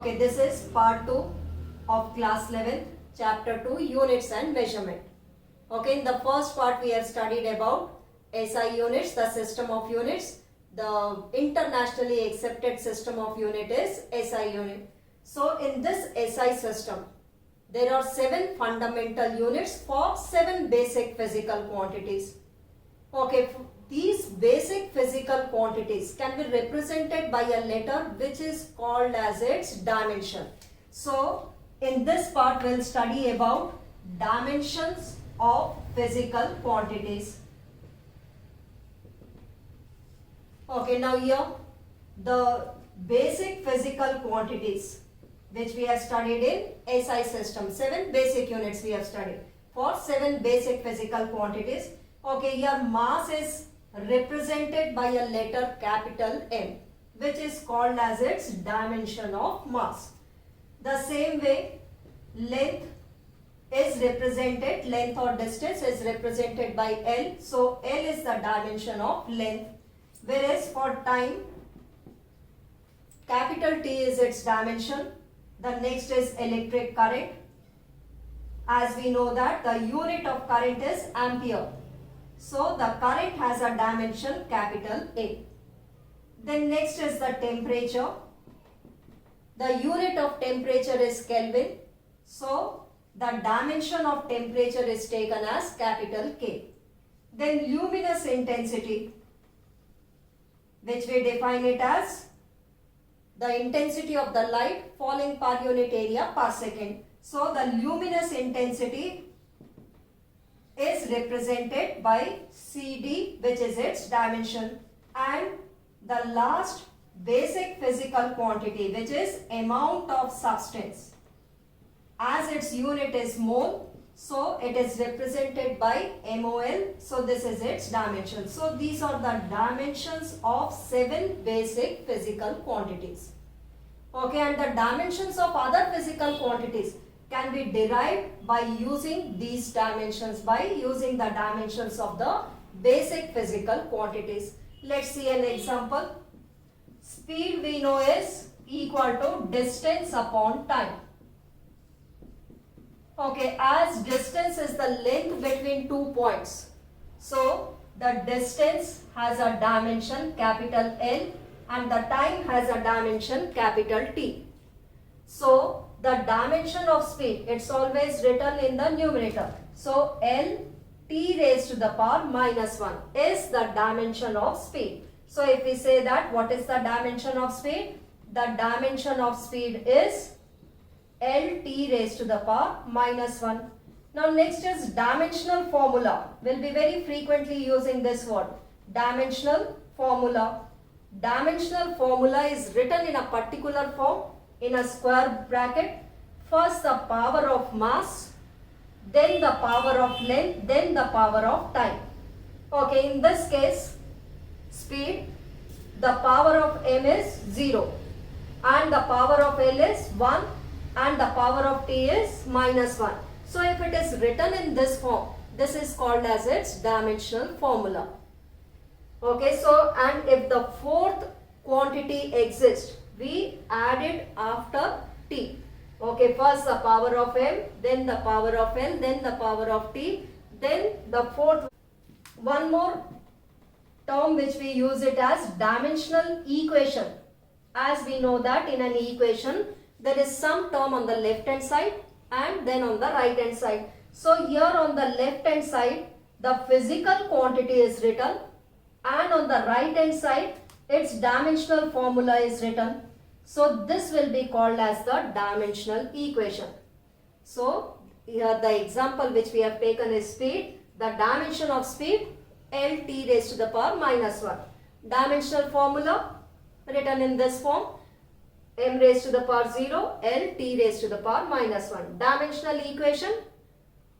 Okay, this is part 2 of class 11, chapter 2, units and measurement. Okay, in the first part we have studied about SI units, the system of units. The internationally accepted system of unit is SI unit. So in this SI system, there are 7 fundamental units for 7 basic physical quantities. Okay, these basic physical quantities can be represented by a letter which is called as its dimension. So, in this part we will study about dimensions of physical quantities. Okay, now here the basic physical quantities which we have studied in SI system. 7 basic units we have studied for 7 basic physical quantities. Okay, here mass is represented by a letter capital M, which is called as its dimension of mass. The same way, length is represented, length or distance is represented by L. So, L is the dimension of length. Whereas for time, capital T is its dimension. The next is electric current. As we know that the unit of current is ampere. So, the current has a dimension capital A. Then next is the temperature. The unit of temperature is Kelvin. So, the dimension of temperature is taken as capital K. Then luminous intensity, which we define it as the intensity of the light falling per unit area per second. So, the luminous intensity is represented by CD, which is its dimension, and the last basic physical quantity, which is amount of substance. As its unit is mole, so it is represented by MOL, so this is its dimension. So these are the dimensions of 7 basic physical quantities. Okay, and the dimensions of other physical quantities can be derived by using these dimensions, by using the dimensions of the basic physical quantities. Let's see an example. Speed we know is equal to distance upon time. Okay, as distance is the length between 2 points. So, the distance has a dimension capital L and the time has a dimension capital T. So, the dimension of speed, it's always written in the numerator. So, L T raised to the power minus 1 is the dimension of speed. So, if we say that what is the dimension of speed? The dimension of speed is L T raised to the power minus 1. Now, next is dimensional formula. We'll be very frequently using this word. Dimensional formula. Dimensional formula is written in a particular form, in a square bracket. First the power of mass, then the power of length, then the power of time. Okay, in this case, speed, the power of m is 0 and the power of L is 1 and the power of T is minus 1. So, if it is written in this form, this is called as its dimensional formula. Okay, so and if the fourth quantity exists, we add it after T. Okay, first the power of M, then the power of L, then the power of T, then the fourth. One more term which we use it as dimensional equation. As we know that in an equation, there is some term on the left hand side and then on the right hand side. So here on the left hand side, the physical quantity is written and on the right hand side, its dimensional formula is written. So this will be called as the dimensional equation. So here the example which we have taken is speed. The dimension of speed L T raised to the power minus 1. Dimensional formula written in this form, m raised to the power 0, L T raised to the power minus 1. Dimensional equation,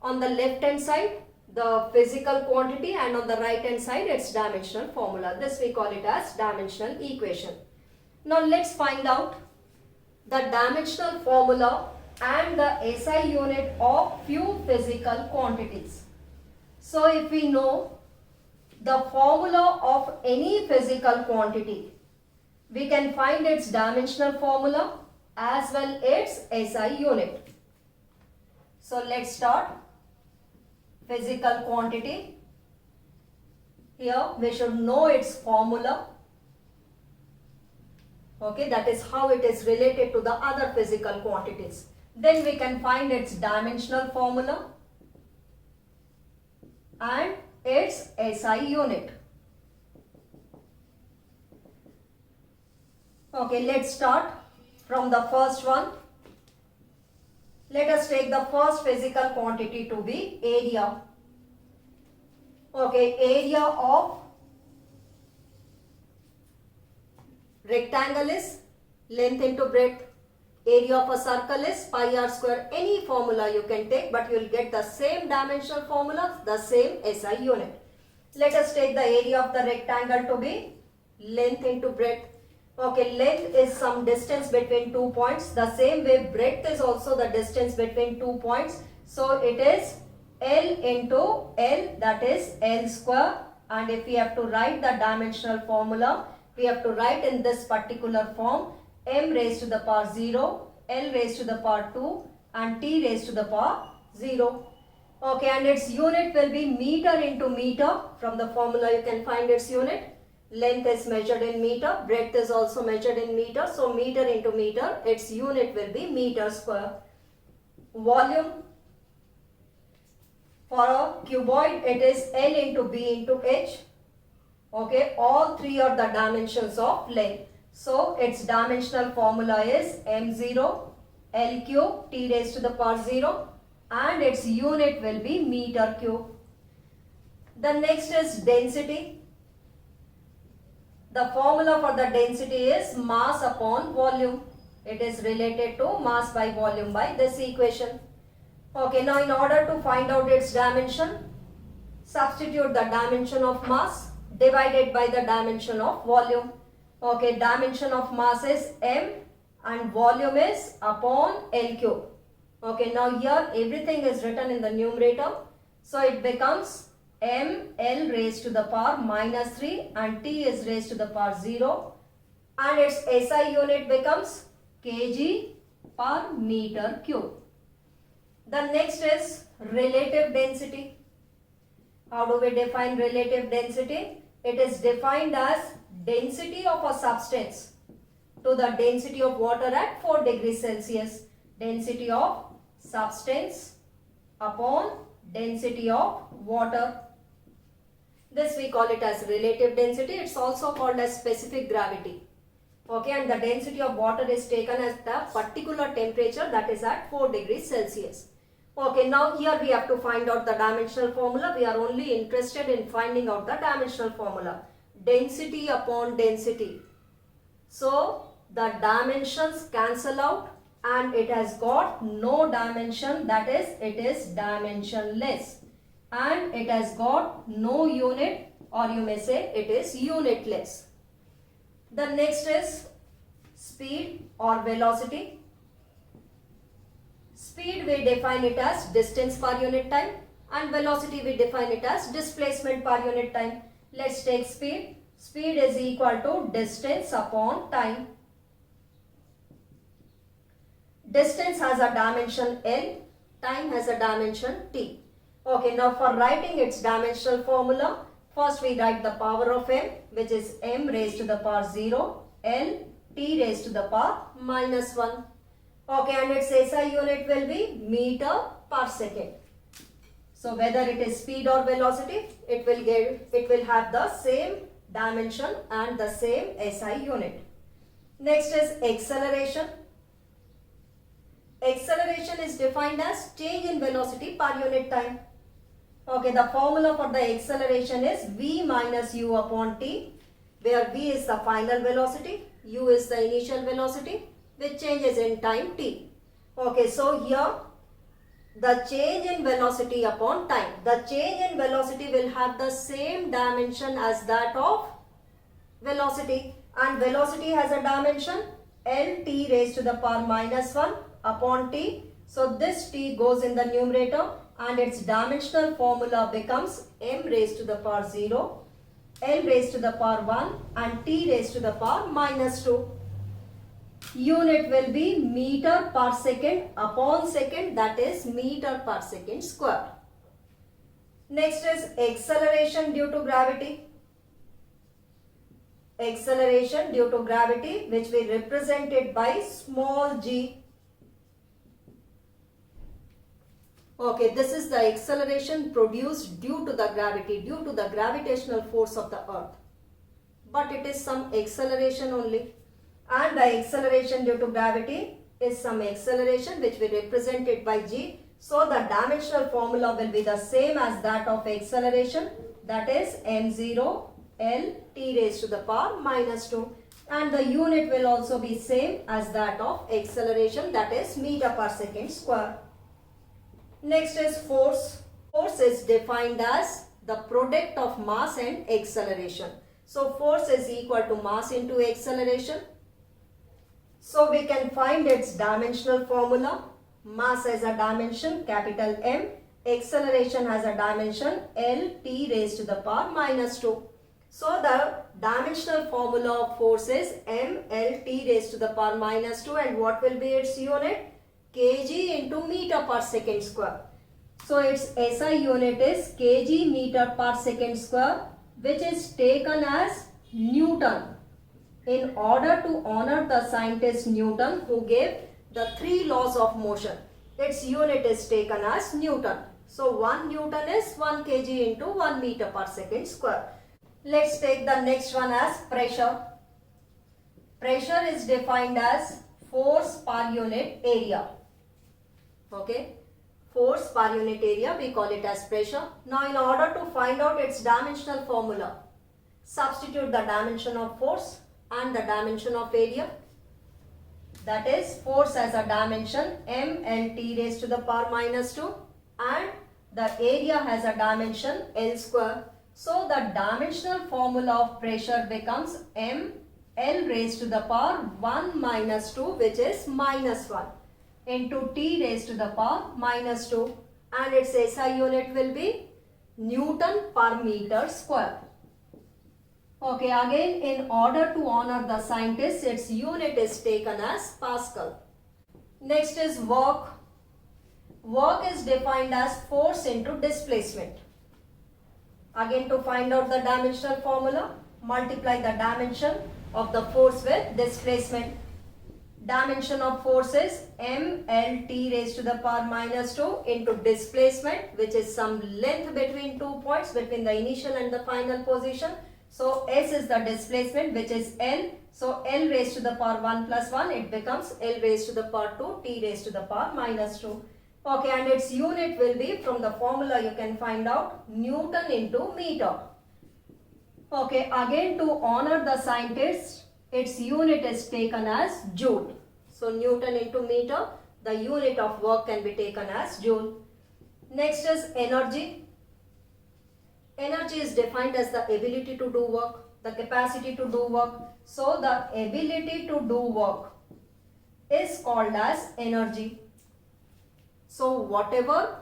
on the left hand side the physical quantity and on the right hand side its dimensional formula. This we call it as dimensional equation. Now let's find out the dimensional formula and the SI unit of few physical quantities. So if we know the formula of any physical quantity, we can find its dimensional formula as well its SI unit. So let's start. Physical quantity. Here we should know its formula. Okay, that is how it is related to the other physical quantities. Then we can find its dimensional formula and its SI unit. Okay, let's start from the first one. Let us take the first physical quantity to be area. Okay, area of rectangle is length into breadth. Area of a circle is pi r square. Any formula you can take, but you will get the same dimensional formula, the same SI unit. Let us take the area of the rectangle to be length into breadth. Okay, length is some distance between 2 points. The same way breadth is also the distance between 2 points. So it is L into L, that is L square. And if we have to write the dimensional formula, we have to write in this particular form: m raised to the power 0, L raised to the power 2 and T raised to the power 0. Okay, and its unit will be meter into meter. From the formula you can find its unit. Length is measured in meter, breadth is also measured in meter. So meter into meter, its unit will be meter square. Volume. For a cuboid, it is L into B into H. Okay, all three are the dimensions of length. So its dimensional formula is m0 L cube T raised to the power 0 and its unit will be meter cube. The next is density. The formula for the density is mass upon volume. It is related to mass by volume by this equation. Okay, now in order to find out its dimension, substitute the dimension of mass divided by the dimension of volume. Okay, dimension of mass is m and volume is upon L cube. Okay, now here everything is written in the numerator. So it becomes m L raised to the power minus 3 and T is raised to the power 0 and its SI unit becomes kg per meter cube. The next is relative density. How do we define relative density? It is defined as density of a substance to the density of water at 4 degrees Celsius. Density of substance upon density of water. This we call it as relative density. It's also called as specific gravity. Okay, and the density of water is taken as the particular temperature, that is at 4 degrees Celsius. Okay, now here we have to find out the dimensional formula. We are only interested in finding out the dimensional formula. Density upon density. So the dimensions cancel out and it has got no dimension, that is it is dimensionless. And it has got no unit, or you may say it is unitless. The next is speed or velocity. Speed we define it as distance per unit time and velocity we define it as displacement per unit time. Let's take speed. Speed is equal to distance upon time. Distance has a dimension L, time has a dimension T. Okay, now for writing its dimensional formula, first we write the power of m, which is m raised to the power 0, L, T raised to the power minus 1. Okay, and its SI unit will be meter per second. So whether it is speed or velocity, it will have the same dimension and the same SI unit. Next is acceleration. Acceleration is defined as change in velocity per unit time. Okay, the formula for the acceleration is v minus u upon t, where v is the final velocity, u is the initial velocity, which changes in time t. Okay, so here the change in velocity upon time. The change in velocity will have the same dimension as that of velocity, and velocity has a dimension Lt raised to the power minus 1 upon t. So this t goes in the numerator and its dimensional formula becomes m raised to the power 0, L raised to the power 1 and t raised to the power minus 2. Unit will be meter per second upon second, that is meter per second square. Next is acceleration due to gravity. Acceleration due to gravity, which we represented by small g. Okay, this is the acceleration produced due to the gravity, due to the gravitational force of the earth. But it is some acceleration only. And the acceleration due to gravity is some acceleration which we represented by g. So the dimensional formula will be the same as that of acceleration, that is m0 L t raised to the power minus 2, and the unit will also be same as that of acceleration, that is meter per second square. Next is force. Force is defined as the product of mass and acceleration. So force is equal to mass into acceleration. So we can find its dimensional formula. Mass has a dimension capital M, acceleration has a dimension L t raised to the power minus 2. So the dimensional formula of force is m L t raised to the power minus 2, and what will be its unit? Kg into meter per second square. So its SI unit is kg meter per second square, which is taken as Newton in order to honor the scientist Newton, who gave the 3 laws of motion. Its unit is taken as Newton. So 1 Newton is 1 kg into 1 meter per second square. Let's take the next one as pressure. Pressure is defined as force per unit area. Okay. Force per unit area, we call it as pressure. Now in order to find out its dimensional formula, substitute the dimension of force and the dimension of area. That is, force as a dimension m L t raised to the power minus 2, and the area has a dimension L square. So the dimensional formula of pressure becomes m L raised to the power 1 minus 2, which is minus 1, into t raised to the power minus 2, and its SI unit will be Newton per meter square. Okay, again in order to honor the scientist, its unit is taken as Pascal. Next is work. Work is defined as force into displacement. Again, to find out the dimensional formula, multiply the dimension of the force with displacement. Dimension of force is m L t raised to the power minus 2 into displacement, which is some length between 2 points, between the initial and the final position. So s is the displacement, which is L. So L raised to the power 1 plus 1, it becomes L raised to the power 2 t raised to the power minus 2. Okay, and its unit will be, from the formula you can find out, Newton into meter. Okay, again to honor the scientist, its unit is taken as joule. So Newton into meter, the unit of work can be taken as joule. Next is energy. Energy is defined as the ability to do work, the capacity to do work. So the ability to do work is called as energy. So whatever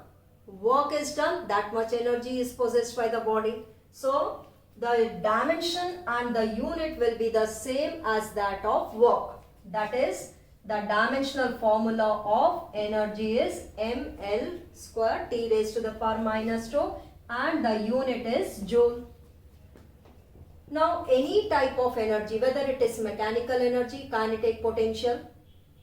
work is done, that much energy is possessed by the body. So the dimension and the unit will be the same as that of work. That is, the dimensional formula of energy is ml square t raised to the power minus 2, and the unit is joule. Now any type of energy, whether it is mechanical energy, kinetic potential,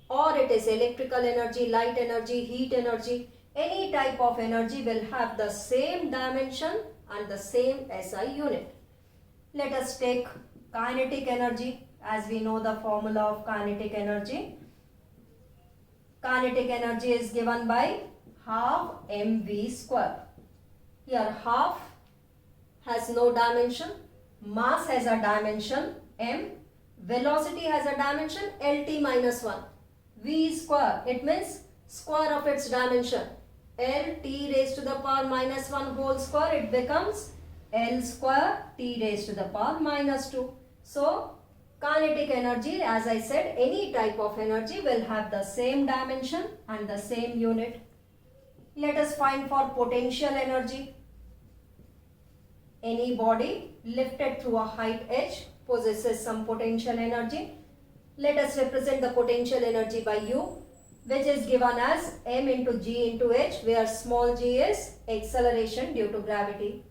or it is electrical energy, light energy, heat energy, any type of energy will have the same dimension and the same SI unit. Let us take kinetic energy, as we know the formula of kinetic energy. Kinetic energy is given by half mv square. Here half has no dimension, mass has a dimension m, velocity has a dimension lt minus 1. V square, it means square of its dimension. L t raised to the power minus 1 whole square, it becomes L square t raised to the power minus 2. So kinetic energy, as I said, any type of energy will have the same dimension and the same unit. Let us find for potential energy. Any body lifted through a height h possesses some potential energy. Let us represent the potential energy by U, which is given as m into g into h, where small g is acceleration due to gravity.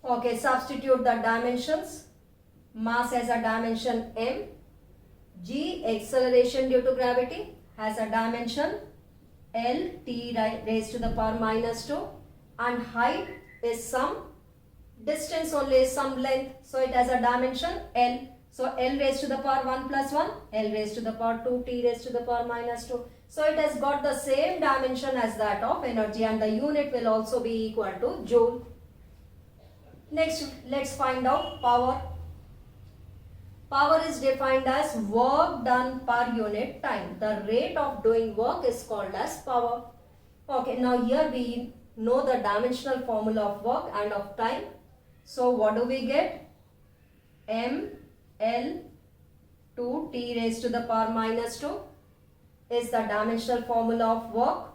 Okay, substitute the dimensions. Mass has a dimension m, g acceleration due to gravity has a dimension L, t raised to the power minus 2, and height is some distance, only is some length, so it has a dimension L. So L raised to the power 1 plus 1, L raised to the power 2, t raised to the power minus 2. So it has got the same dimension as that of energy, and the unit will also be equal to joule. Next, let's find out power. Power is defined as work done per unit time. The rate of doing work is called as power. Okay, now here we know the dimensional formula of work and of time. So what do we get? M L 2 t raised to the power minus 2 is the dimensional formula of work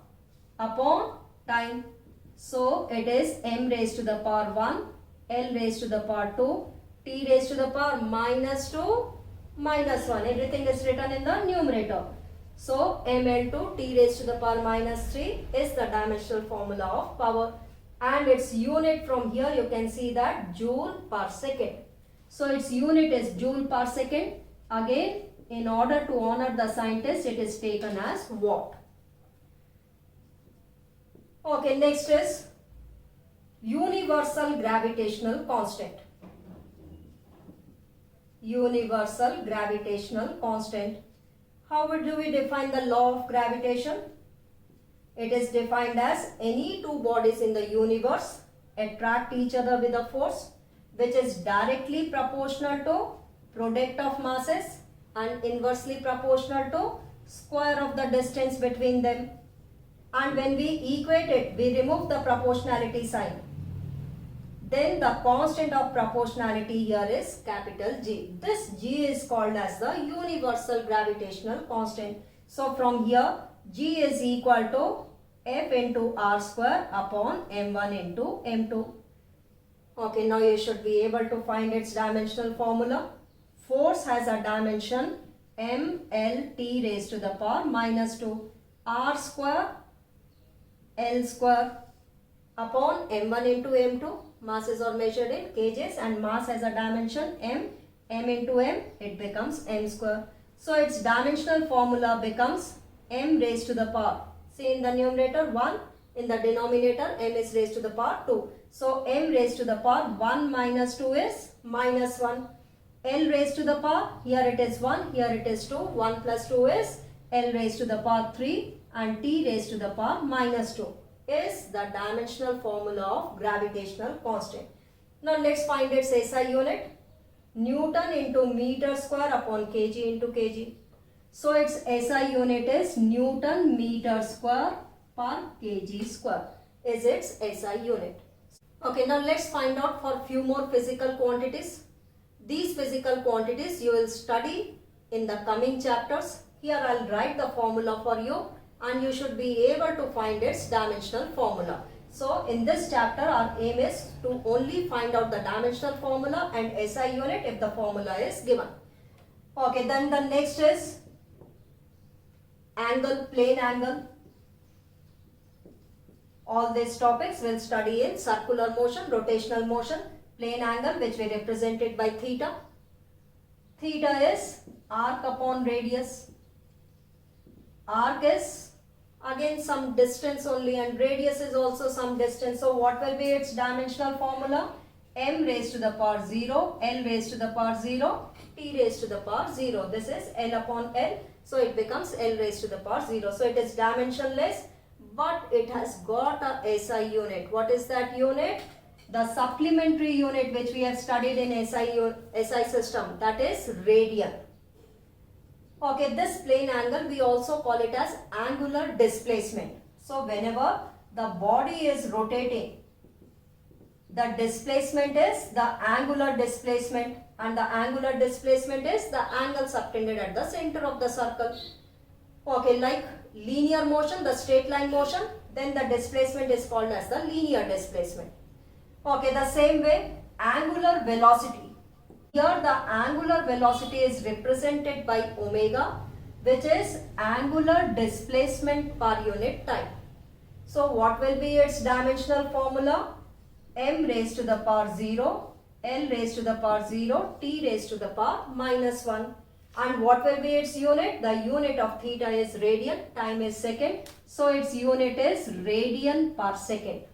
upon time. So it is m raised to the power 1, L raised to the power 2, t raised to the power minus 2 minus 1. Everything is written in the numerator. So ml2 t raised to the power minus 3 is the dimensional formula of power, and its unit from here you can see that joule per second. So its unit is joule per second. Again, in order to honor the scientist, it is taken as watt. Okay, next is universal gravitational constant. Universal gravitational constant. How do we define the law of gravitation? It is defined as any two bodies in the universe attract each other with a force which is directly proportional to product of masses and inversely proportional to square of the distance between them. And when we equate it, we remove the proportionality sign. Then the constant of proportionality here is capital G. This G is called as the universal gravitational constant. So from here, G is equal to F into R square upon M1 into M2. Okay, now you should be able to find its dimensional formula. Force has a dimension mLt raised to the power minus 2. R square L square upon M1 into M2. Masses are measured in kgs and mass has a dimension m into m, it becomes m square. So its dimensional formula becomes m raised to the power. See, in the numerator 1, in the denominator m is raised to the power 2. So m raised to the power 1 minus 2 is minus 1. L raised to the power, here it is 1, here it is 2. 1 plus 2 is L raised to the power 3, and t raised to the power minus 2 is the dimensional formula of gravitational constant. Now let's find its SI unit. Newton into meter square upon kg into kg. So its SI unit is Newton meter square per kg square is its SI unit. Okay, now let's find out for few more physical quantities. These physical quantities you will study in the coming chapters. Here I will write the formula for you, and you should be able to find its dimensional formula. So in this chapter our aim is to only find out the dimensional formula and SI unit if the formula is given. Okay, then the next is angle, plane angle. All these topics we'll study in circular motion, rotational motion, plane angle, which we represented by theta. Theta is arc upon radius. Arc is again some distance only, and radius is also some distance. So what will be its dimensional formula? M raised to the power 0, L raised to the power 0, T raised to the power 0. This is L upon L. So it becomes L raised to the power 0. So it is dimensionless, but it has got a SI unit. What is that unit? The supplementary unit which we have studied in SI system, that is radian. Okay, this plane angle we also call it as angular displacement. So whenever the body is rotating, the displacement is the angular displacement, and the angular displacement is the angle subtended at the center of the circle. Okay, like linear motion, the straight line motion, then the displacement is called as the linear displacement. Okay, the same way angular velocity. Here the angular velocity is represented by omega, which is angular displacement per unit time. So what will be its dimensional formula? M raised to the power 0, L raised to the power 0, T raised to the power minus 1. And what will be its unit? The unit of theta is radian, time is second. So its unit is radian per second.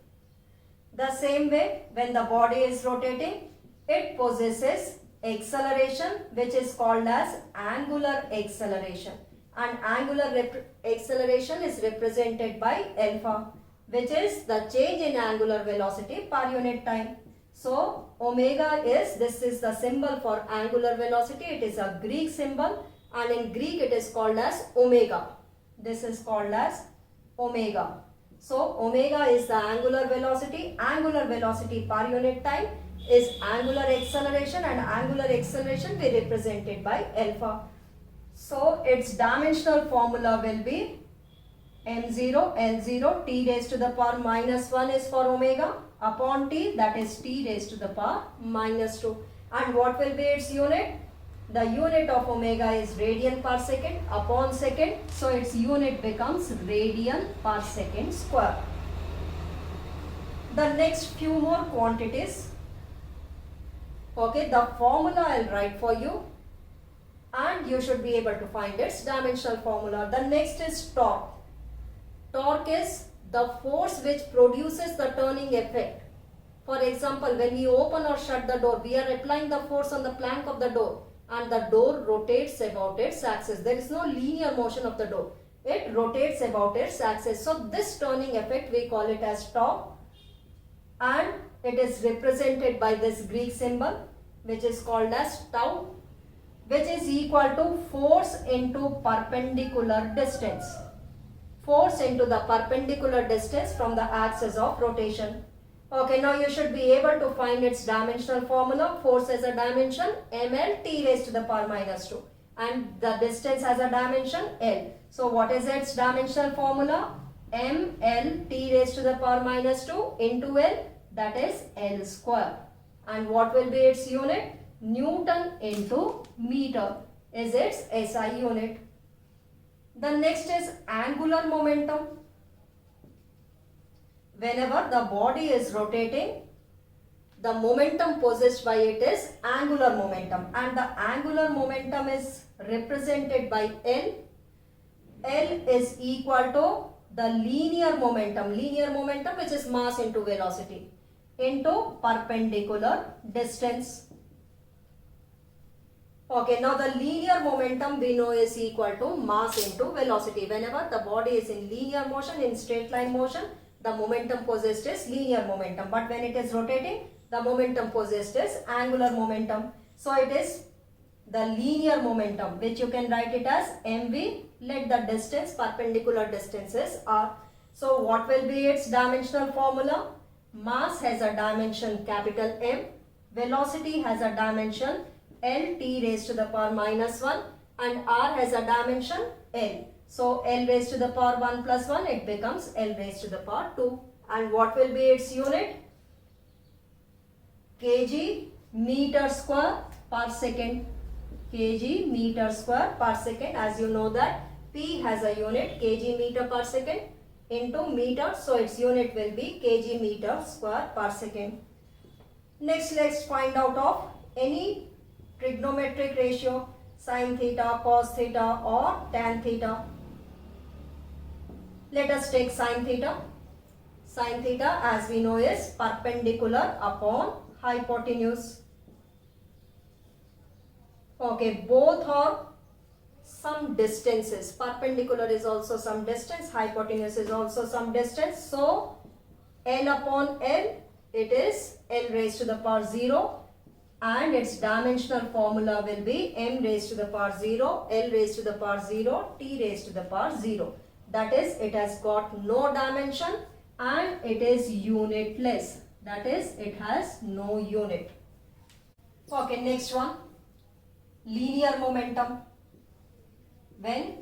The same way, when the body is rotating, it possesses acceleration, which is called as angular acceleration. And angular acceleration is represented by alpha, which is the change in angular velocity per unit time. So omega is, this is the symbol for angular velocity. It is a Greek symbol, and in Greek it is called as omega. This is called as omega. So omega is the angular velocity. Angular velocity per unit time is angular acceleration, and angular acceleration we represented by alpha. So its dimensional formula will be m0 L0 t raised to the power minus 1 is for omega upon t, that is t raised to the power minus 2. And what will be its unit? The unit of omega is radian per second upon second. So its unit becomes radian per second square. The next few more quantities. Okay, the formula I'll write for you, and you should be able to find its dimensional formula. The next is torque. Torque is the force which produces the turning effect. For example, when we open or shut the door, we are applying the force on the plank of the door, and the door rotates about its axis. There is no linear motion of the door. It rotates about its axis. So this turning effect we call it as torque, and it is represented by this Greek symbol, which is called as tau, which is equal to force into perpendicular distance. Force into the perpendicular distance from the axis of rotation. Okay, now you should be able to find its dimensional formula. Force as a dimension ml t raised to the power minus 2, and the distance has a dimension L. So what is its dimensional formula? ml t raised to the power minus 2 into L, that is L square. And what will be its unit? Newton into meter is its SI unit. The next is angular momentum. Whenever the body is rotating, the momentum possessed by it is angular momentum, and the angular momentum is represented by L. L is equal to the linear momentum which is mass into velocity into perpendicular distance. Okay, now the linear momentum we know is equal to mass into velocity. Whenever the body is in linear motion, in straight line motion, the momentum possessed is linear momentum. But when it is rotating, the momentum possessed is angular momentum. So it is the linear momentum, which you can write it as mv. Let the distance, perpendicular distances are. So what will be its dimensional formula? Mass has a dimension capital M. Velocity has a dimension L t raised to the power minus 1, and R has a dimension L. So L raised to the power 1 plus 1, it becomes L raised to the power 2. And what will be its unit? kg meter square per second. Kg meter square per second. As you know that P has a unit kg meter per second into meter. So its unit will be kg meter square per second. Next, let's find out of any trigonometric ratio, sin theta, cos theta or tan theta. Let us take sin theta. Sin theta, as we know, is perpendicular upon hypotenuse. Okay, both are some distances. Perpendicular is also some distance, hypotenuse is also some distance. So L upon L, it is L raised to the power 0. And its dimensional formula will be m raised to the power 0, L raised to the power 0, t raised to the power 0. That is, it has got no dimension and it is unitless. That is, it has no unit. Okay, next one. Linear momentum. When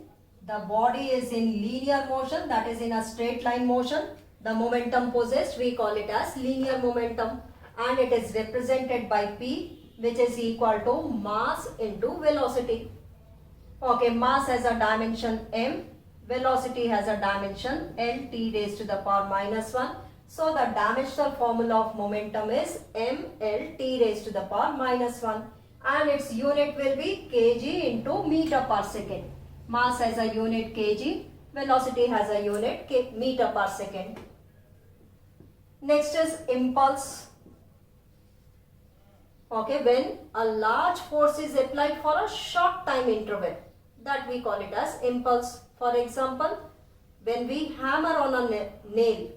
the body is in linear motion, that is in a straight line motion, the momentum possessed, we call it as linear momentum. And it is represented by P, which is equal to mass into velocity. Okay, mass has a dimension m, velocity has a dimension L t raised to the power minus 1. So the dimensional formula of momentum is mL t raised to the power minus 1, and its unit will be kg into meter per second. Mass has a unit kg, velocity has a unit meter per second. Next is impulse. Okay, when a large force is applied for a short time interval, that we call it as impulse. For example, when we hammer on a nail,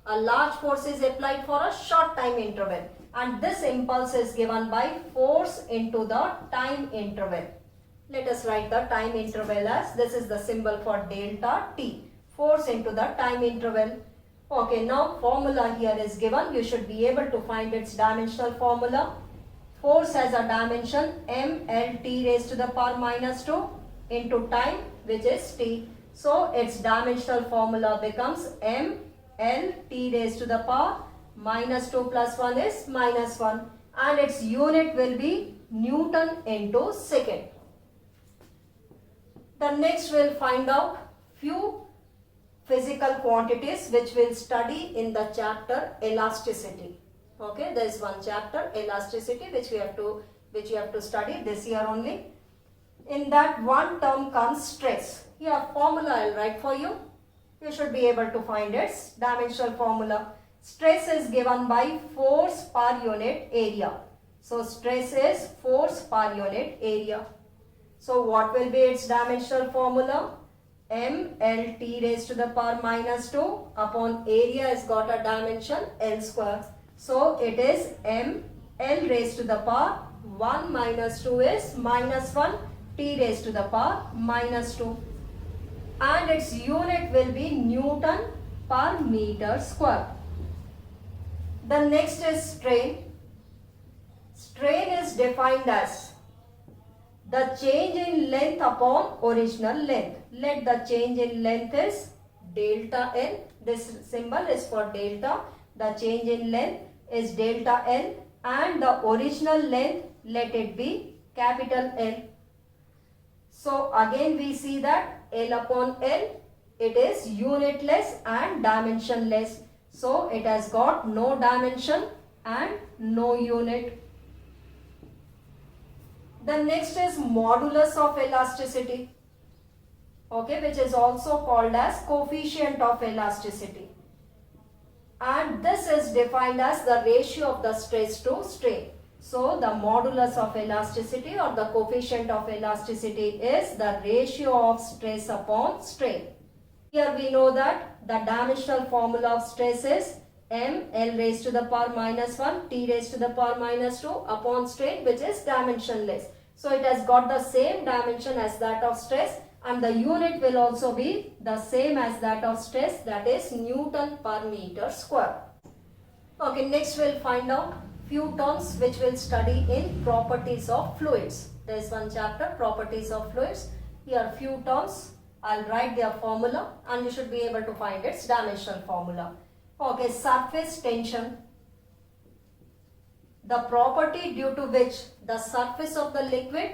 a large force is applied for a short time interval, and this impulse is given by force into the time interval. Let us write the time interval as, this is the symbol for delta t, force into the time interval. Okay, now formula here is given. You should be able to find its dimensional formula. Force has a dimension mL t raised to the power minus 2 into time, which is t. So its dimensional formula becomes mL t raised to the power minus 2 plus 1 is minus 1, and its unit will be Newton into second. The next we'll find out few physical quantities which we'll study in the chapter elasticity. Okay, there is one chapter elasticity which you have to study this year only. In that one term comes stress. Here formula I'll write for you. You should be able to find its dimensional formula. Stress is given by force per unit area. So stress is force per unit area. So what will be its dimensional formula? mL t raised to the power minus 2 upon area has got a dimension L square. So it is mL raised to the power 1 minus 2 is minus 1 t raised to the power minus 2, and its unit will be Newton per meter square. The next is strain. Strain is defined as the change in length upon original length. Let the change in length is delta L. This symbol is for delta. The change in length is delta L, and the original length, let it be capital L. So again we see that L upon L, it is unitless and dimensionless. So it has got no dimension and no unit. The next is modulus of elasticity, okay, which is also called as coefficient of elasticity. And this is defined as the ratio of the stress to strain. So the modulus of elasticity or the coefficient of elasticity is the ratio of stress upon strain. Here we know that the dimensional formula of stress is mL raised to the power minus 1 t raised to the power minus 2 upon strain, which is dimensionless. So it has got the same dimension as that of stress, and the unit will also be the same as that of stress, that is Newton per meter square. Okay, next we'll find out few terms which we'll study in properties of fluids. There is one chapter, properties of fluids. Here few terms. I'll write their formula and you should be able to find its dimensional formula. Okay, surface tension. The property due to which the surface of the liquid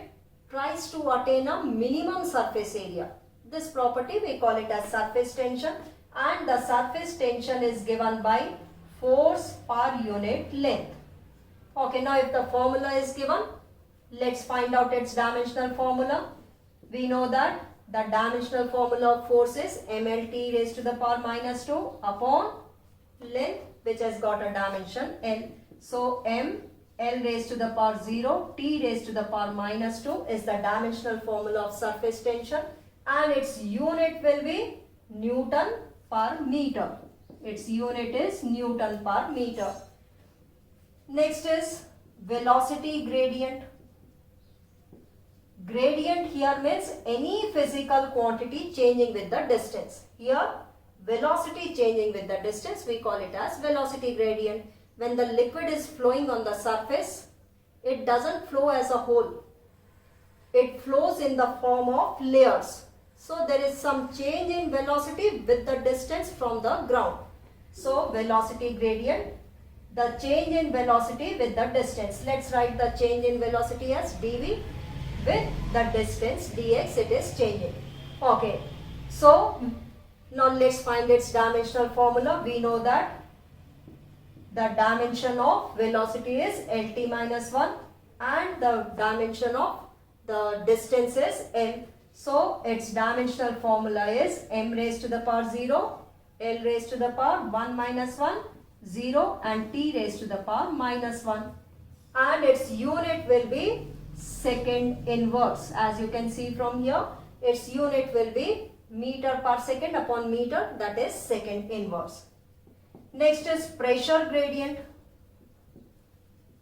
tries to attain a minimum surface area. This property we call it as surface tension, and the surface tension is given by force per unit length. Okay, now if the formula is given, let's find out its dimensional formula. We know that the dimensional formula of force is mLt raised to the power minus 2 upon length, which has got a dimension L. So mL raised to the power 0 t raised to the power minus 2 is the dimensional formula of surface tension, and its unit will be Newton per meter. Its unit is Newton per meter. Next is velocity gradient. Gradient here means any physical quantity changing with the distance. Here velocity changing with the distance, we call it as velocity gradient. When the liquid is flowing on the surface, it doesn't flow as a whole. It flows in the form of layers. So there is some change in velocity with the distance from the ground. So velocity gradient the change in velocity with the distance. Let's write the change in velocity as dv with the distance dx, it is changing. Okay, so now let's find its dimensional formula. We know that the dimension of velocity is Lt minus 1 and the dimension of the distance is L. So its dimensional formula is m raised to the power 0, L raised to the power 1 minus 1, 0 and t raised to the power minus 1. And its unit will be second inverse. As you can see from here, its unit will be meter per second upon meter, that is second inverse. Next is pressure gradient.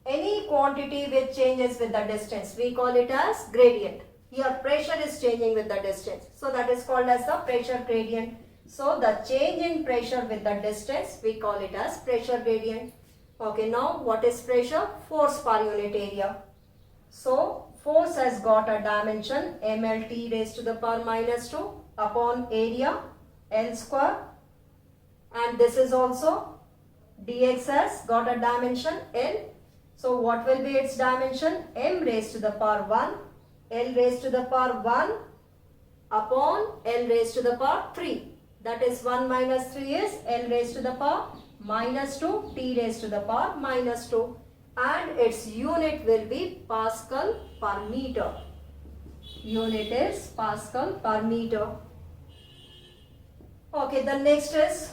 Any quantity which changes with the distance, we call it as gradient. Here pressure is changing with the distance, so that is called as the pressure gradient. So the change in pressure with the distance, we call it as pressure gradient. Okay, now what is pressure? Force per unit area. So force has got a dimension mLt raised to the power minus 2 upon area L square, and this is also dx has got a dimension L. So what will be its dimension? M raised to the power 1, L raised to the power 1 upon L raised to the power 3. That is 1 minus 3 is L raised to the power minus 2, T raised to the power minus 2. And its unit will be Pascal per meter. Unit is Pascal per meter. Okay, the next is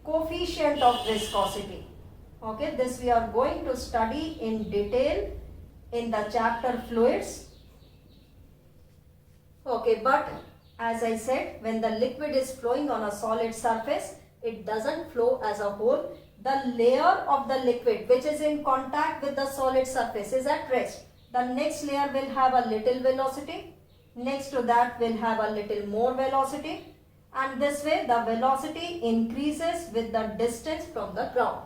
coefficient of viscosity. Okay, this we are going to study in detail in the chapter fluids. Okay, but as I said, when the liquid is flowing on a solid surface, it doesn't flow as a whole. The layer of the liquid which is in contact with the solid surface is at rest. The next layer will have a little velocity. Next to that will have a little more velocity. And this way the velocity increases with the distance from the ground.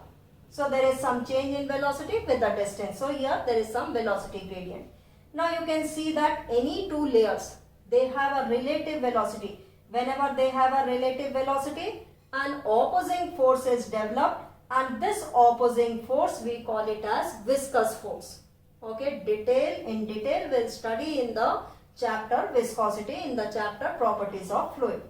So there is some change in velocity with the distance. So here there is some velocity gradient. Now you can see that any two layers, they have a relative velocity. Whenever they have a relative velocity, an opposing force is developed, and this opposing force we call it as viscous force. Okay, in detail we'll study in the chapter viscosity, in the chapter properties of fluid.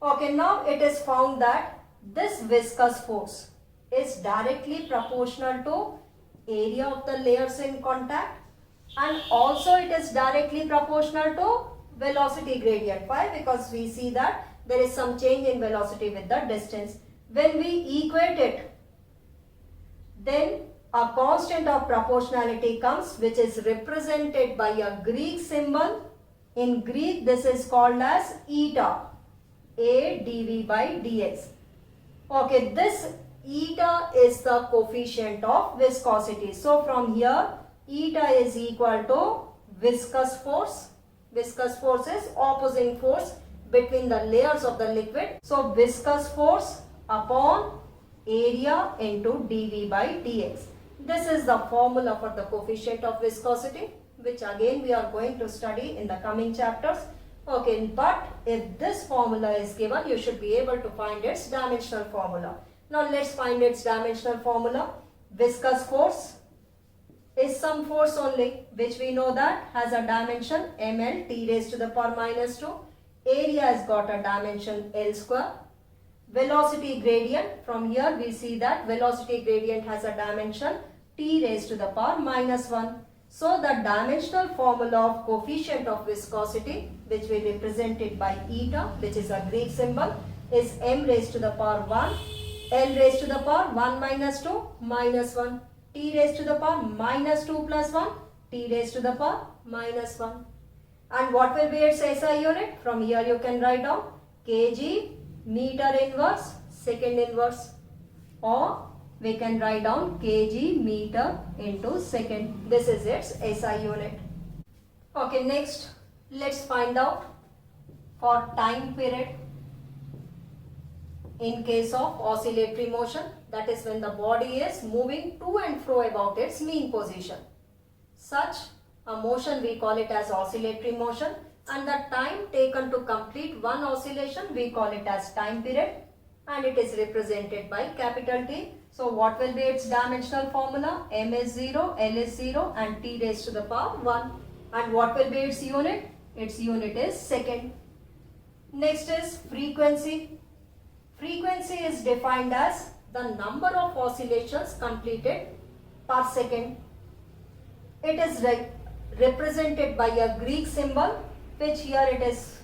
Okay, now it is found that this viscous force is directly proportional to area of the layers in contact, and also it is directly proportional to velocity gradient. Why? Because we see that there is some change in velocity with the distance. When we equate it, then a constant of proportionality comes, which is represented by a Greek symbol. In Greek this is called as eta, A dV by dx. Okay, this eta is the coefficient of viscosity. So from here eta is equal to viscous force. Viscous force is opposing force between the layers of the liquid. So viscous force upon area into dV by dx. This is the formula for the coefficient of viscosity, which again we are going to study in the coming chapters. Okay, but if this formula is given, you should be able to find its dimensional formula. Now let's find its dimensional formula. Viscous force is some force only, which we know that has a dimension ml t raised to the power minus 2. Area has got a dimension L square. Velocity gradient, from here we see that velocity gradient has a dimension t raised to the power minus 1. So the dimensional formula of coefficient of viscosity, which we represented by eta, which is a Greek symbol, is m raised to the power 1, L raised to the power 1 minus 2 minus 1, t raised to the power minus 2 plus 1, t raised to the power minus 1. And what will be its SI unit? From here you can write down kg meter inverse second inverse, or we can write down kg meter into second. This is its SI unit. Okay, next let's find out for time period in case of oscillatory motion, that is when the body is moving to and fro about its mean position. Such a motion we call it as oscillatory motion, and the time taken to complete one oscillation we call it as time period. and it is represented by capital T. So what will be its dimensional formula? M is 0, L is 0 and T raised to the power 1. And what will be its unit? Its unit is second. Next is frequency. Frequency is defined as the number of oscillations completed per second. It is represented by a Greek symbol, which here it is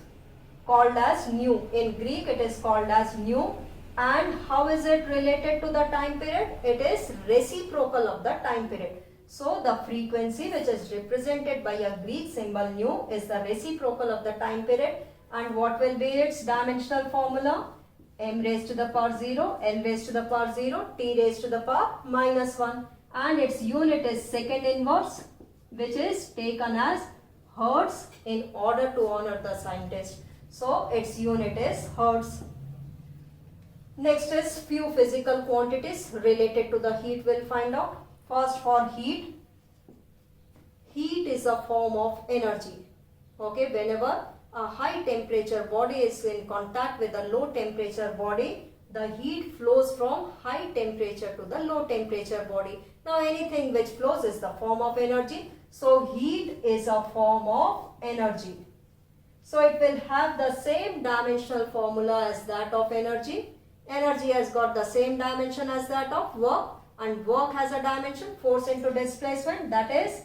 called as nu. In Greek it is called as nu. And how is it related to the time period? It is reciprocal of the time period. So the frequency, which is represented by a Greek symbol nu, is the reciprocal of the time period. And what will be its dimensional formula? M raised to the power 0, L raised to the power 0, T raised to the power minus 1. And its unit is second inverse, which is taken as hertz in order to honor the scientist. So its unit is hertz. Next is few physical quantities related to the heat we'll find out. First, for heat. Heat is a form of energy. Okay, whenever a high temperature body is in contact with a low temperature body, the heat flows from high temperature to the low temperature body. Now anything which flows is the form of energy. So heat is a form of energy. So it will have the same dimensional formula as that of energy. Energy has got the same dimension as that of work, and work has a dimension, force into displacement, that is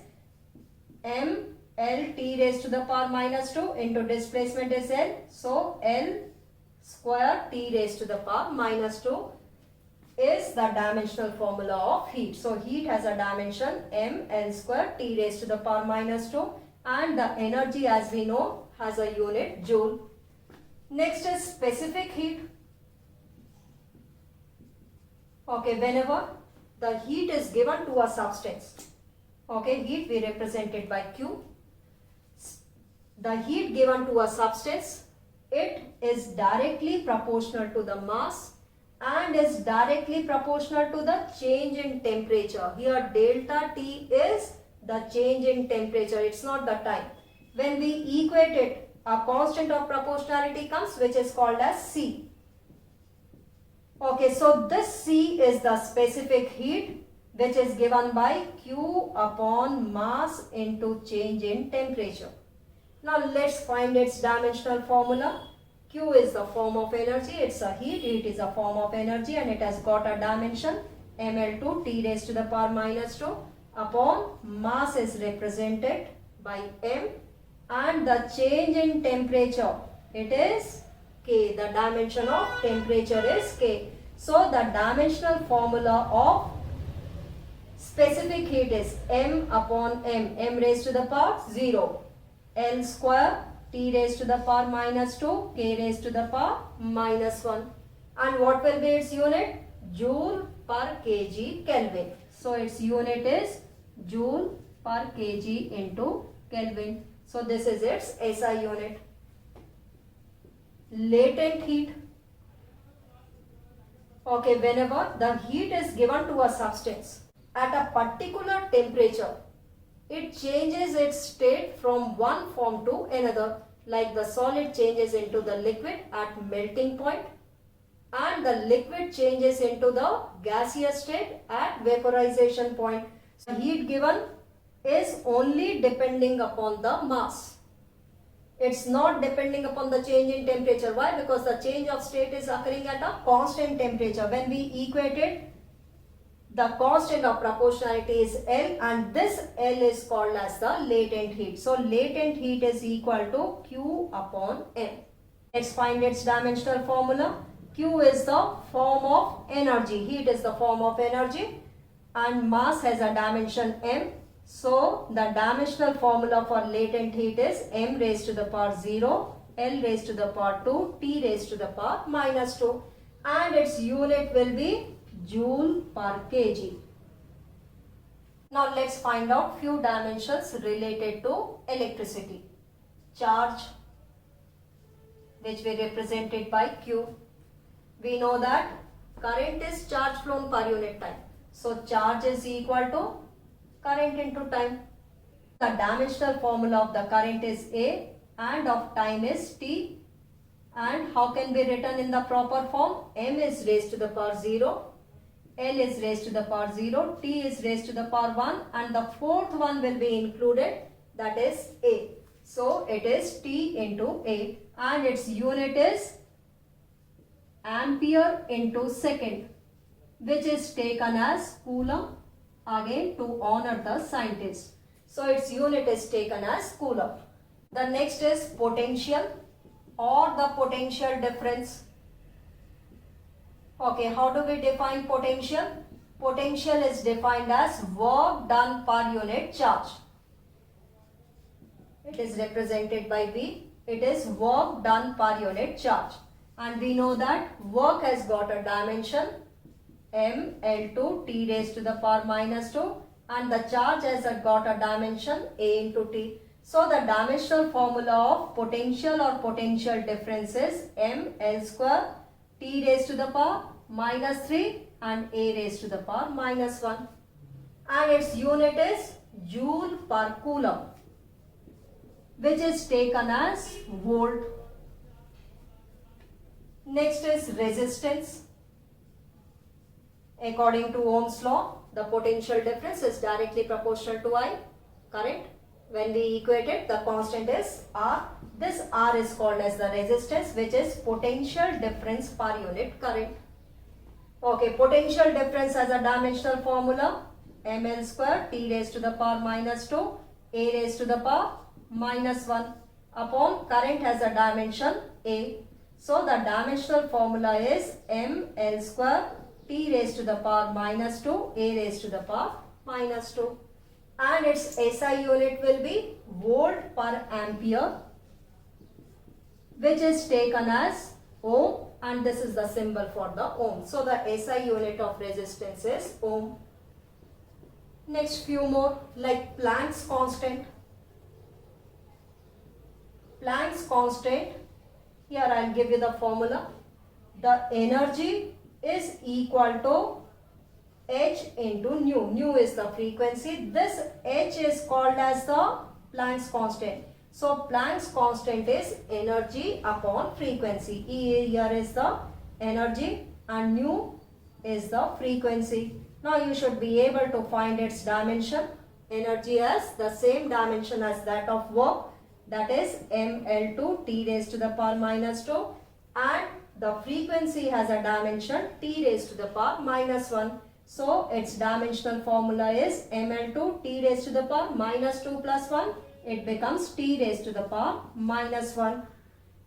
m L T raised to the power minus 2 into displacement is L. So L square T raised to the power minus 2 is the dimensional formula of heat. So heat has a dimension m L square T raised to the power minus 2, and the energy, as we know, has a unit joule. Next is specific heat. Okay, whenever the heat is given to a substance, okay, heat we represent it by Q. The heat given to a substance, it is directly proportional to the mass and is directly proportional to the change in temperature. Here delta T is the change in temperature, it's not the time. When we equate it, a constant of proportionality comes, which is called as C. Okay, so this C is the specific heat, which is given by Q upon mass into change in temperature. Now let's find its dimensional formula. Q is the form of energy, it's a heat, it is a form of energy, and it has got a dimension ml2 T raised to the power minus 2 upon mass is represented by m, and the change in temperature, it is K. The dimension of temperature is K. So the dimensional formula of specific heat is m upon m raised to the power 0, L square T raised to the power minus 2, K raised to the power minus 1. And what will be its unit? Joule per kg Kelvin. So its unit is joule per kg into Kelvin. So this is its SI unit. Latent heat. Okay, whenever the heat is given to a substance at a particular temperature, it changes its state from one form to another, like the solid changes into the liquid at melting point, and the liquid changes into the gaseous state at vaporization point. So heat given is only depending upon the mass. It's not depending upon the change in temperature. Why? Because the change of state is occurring at a constant temperature. When we equate it, the constant of proportionality is L, and this L is called as the latent heat. So latent heat is equal to Q upon M. Let's find its dimensional formula. Q is the form of energy. Heat is the form of energy, and mass has a dimension M. So the dimensional formula for latent heat is m raised to the power 0, L raised to the power 2, T raised to the power minus 2, and its unit will be joule per kg. Now let's find out few dimensions related to electricity. Charge, which we represented by Q. We know that current is charge flown per unit time. So charge is equal to current into time. The dimensional formula of the current is A and of time is T, And how can be written in the proper form? M is raised to the power 0, L is raised to the power 0, T is raised to the power 1, and the fourth one will be included, that is A. So it is T into A, and its unit is ampere into second, which is taken as coulomb, again to honor the scientist. So its unit is taken as coulomb. The next is potential or the potential difference. Okay, how do we define potential? Potential is defined as work done per unit charge. It is represented by V. It is work done per unit charge. And we know that work has got a dimension m L2 t raised to the power minus 2, and the charge has got a dimension a into t. So the dimensional formula of potential or potential difference is m L square t raised to the power minus 3 and a raised to the power minus 1. And its unit is joule per coulomb, which is taken as volt. Next is resistance. According to Ohm's law, the potential difference is directly proportional to I, correct? When we equate it, the constant is R. This R is called as the resistance, which is potential difference per unit current. Okay, potential difference has a dimensional formula ml square t raised to the power minus 2 a raised to the power minus 1 upon current has a dimension a. So the dimensional formula is ml square t raised to the power minus 2 a raised to the power minus 2, and its SI unit will be volt per ampere, which is taken as ohm, and this is the symbol for the ohm. So the SI unit of resistance is ohm. Next few more, like Planck's constant. Planck's constant, here I will give you the formula. The energy is equal to h into nu. Nu is the frequency. This h is called as the Planck's constant. So Planck's constant is energy upon frequency. E here is the energy and nu is the frequency. Now you should be able to find its dimension. Energy has the same dimension as that of work, that is ml2 t raised to the power minus 2, and the frequency has a dimension t raised to the power minus 1. So its dimensional formula is ml2 t raised to the power minus 2 plus 1. It becomes t raised to the power minus 1.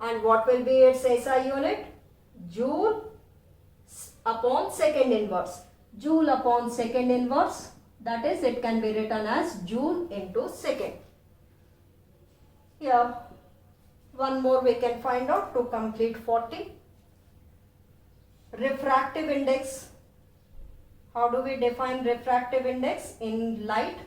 And what will be its SI unit? Joule upon second inverse. Joule upon second inverse, that is, it can be written as joule into second. Here, one more we can find out to complete 40. Refractive index. How do we define refractive index in light?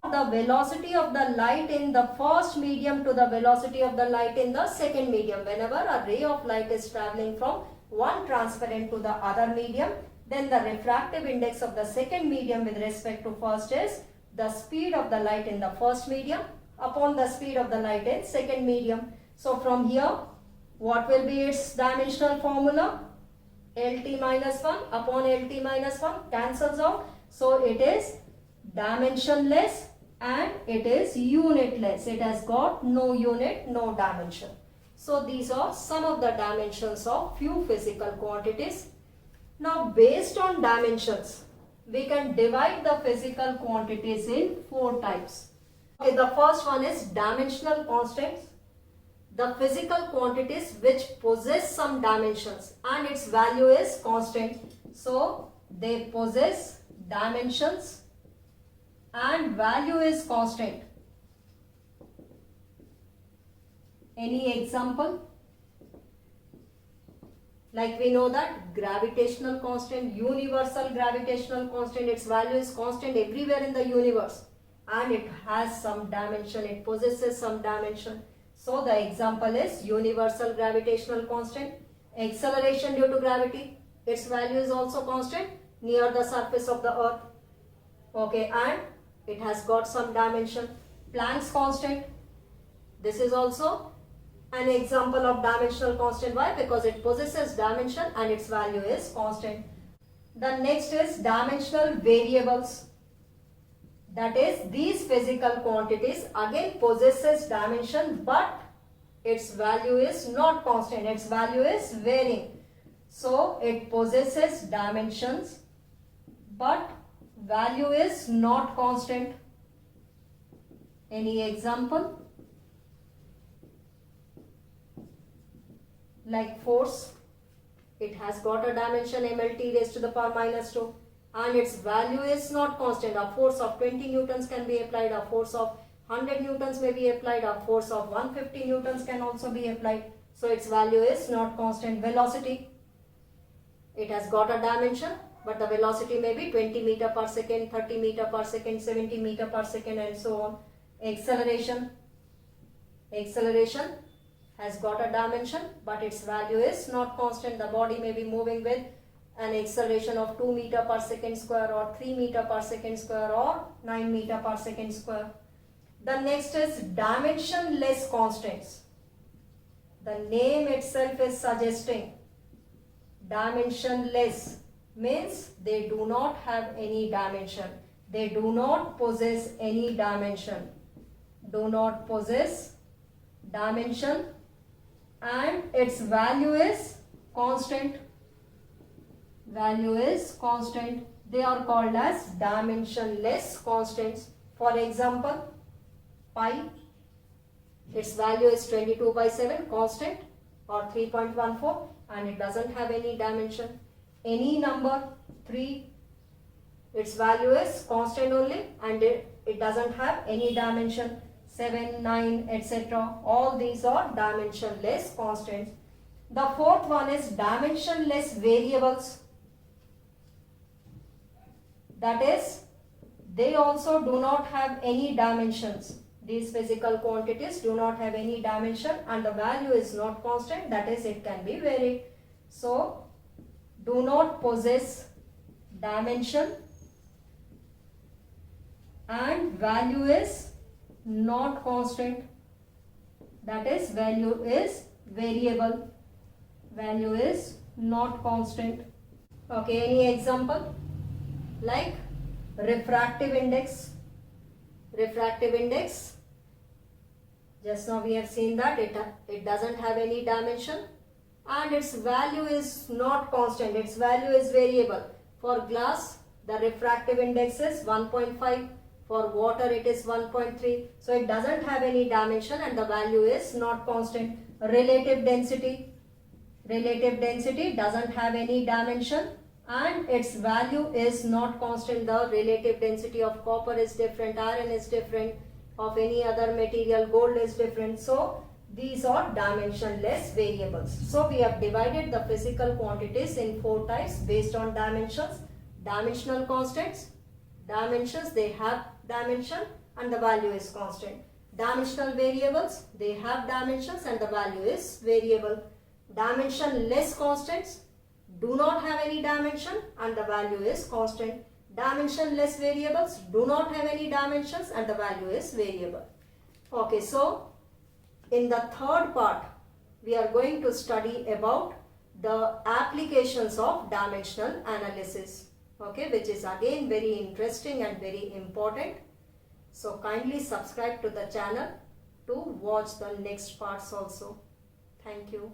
The velocity of the light in the first medium to the velocity of the light in the second medium. Whenever a ray of light is traveling from one transparent to the other medium, then the refractive index of the second medium with respect to first is the speed of the light in the first medium upon the speed of the light in second medium. So from here, what will be its dimensional formula? LT minus 1 upon LT minus 1 cancels out. So it is dimensionless and it is unitless. It has got no unit, no dimension. So these are some of the dimensions of few physical quantities. Now based on dimensions, we can divide the physical quantities in 4 types. Okay, the first one is dimensional constants. The physical quantities which possess some dimensions and its value is constant. So they possess dimensions and value is constant. Any example? Like we know that gravitational constant, universal gravitational constant, its value is constant everywhere in the universe and it has some dimension, it possesses some dimension. So the example is universal gravitational constant. Acceleration due to gravity, its value is also constant near the surface of the earth. Okay, and it has got some dimension. Planck's constant, this is also an example of dimensional constant. Why? Because it possesses dimension and its value is constant. The next is dimensional variables. That is, these physical quantities again possesses dimension, but its value is not constant. Its value is varying. So it possesses dimensions, but value is not constant. Any example? Like force, it has got a dimension mLT raised to the power minus 2 and its value is not constant. A force of 20 newtons can be applied, a force of 100 newtons may be applied, a force of 150 newtons can also be applied. So its value is not constant. Velocity, it has got a dimension, but the velocity may be 20 meter per second, 30 meter per second, 70 meter per second and so on. Acceleration, has got a dimension, but its value is not constant. The body may be moving with an acceleration of 2 meter per second square or 3 meter per second square or 9 meter per second square. The next is dimensionless constants. The name itself is suggesting dimensionless means they do not have any dimension. They do not possess any dimension. Do not possess dimension and its value is constant. Value is constant. They are called as dimensionless constants. For example, pi, its value is 22/7 constant or 3.14 and it doesn't have any dimension. Any number 3, its value is constant only and it doesn't have any dimension. 7, 9, etc. All these are dimensionless constants. The fourth one is dimensionless variables. That is, they also do not have any dimensions. These physical quantities do not have any dimension and the value is not constant. That is, it can be varied. So, do not possess dimension and value is not constant. That is, value is variable. Value is not constant. Okay, any example? Like refractive index. Refractive index, just now we have seen that it doesn't have any dimension and its value is not constant. Its value is variable. For glass, the refractive index is 1.5. For water it is 1.3. So it doesn't have any dimension and the value is not constant. Relative density. Relative density doesn't have any dimension and its value is not constant. The relative density of copper is different, iron is different, of any other material, gold is different. So these are dimensionless variables. So we have divided the physical quantities in 4 types based on dimensions. Dimensional constants, dimensions, they have dimension and the value is constant. Dimensional variables, they have dimensions and the value is variable. Dimensionless constants do not have any dimension and the value is constant. Dimensionless variables do not have any dimensions and the value is variable. Okay, so in the third part, we are going to study about the applications of dimensional analysis. Okay, which is again very interesting and very important. So kindly subscribe to the channel to watch the next parts also. Thank you.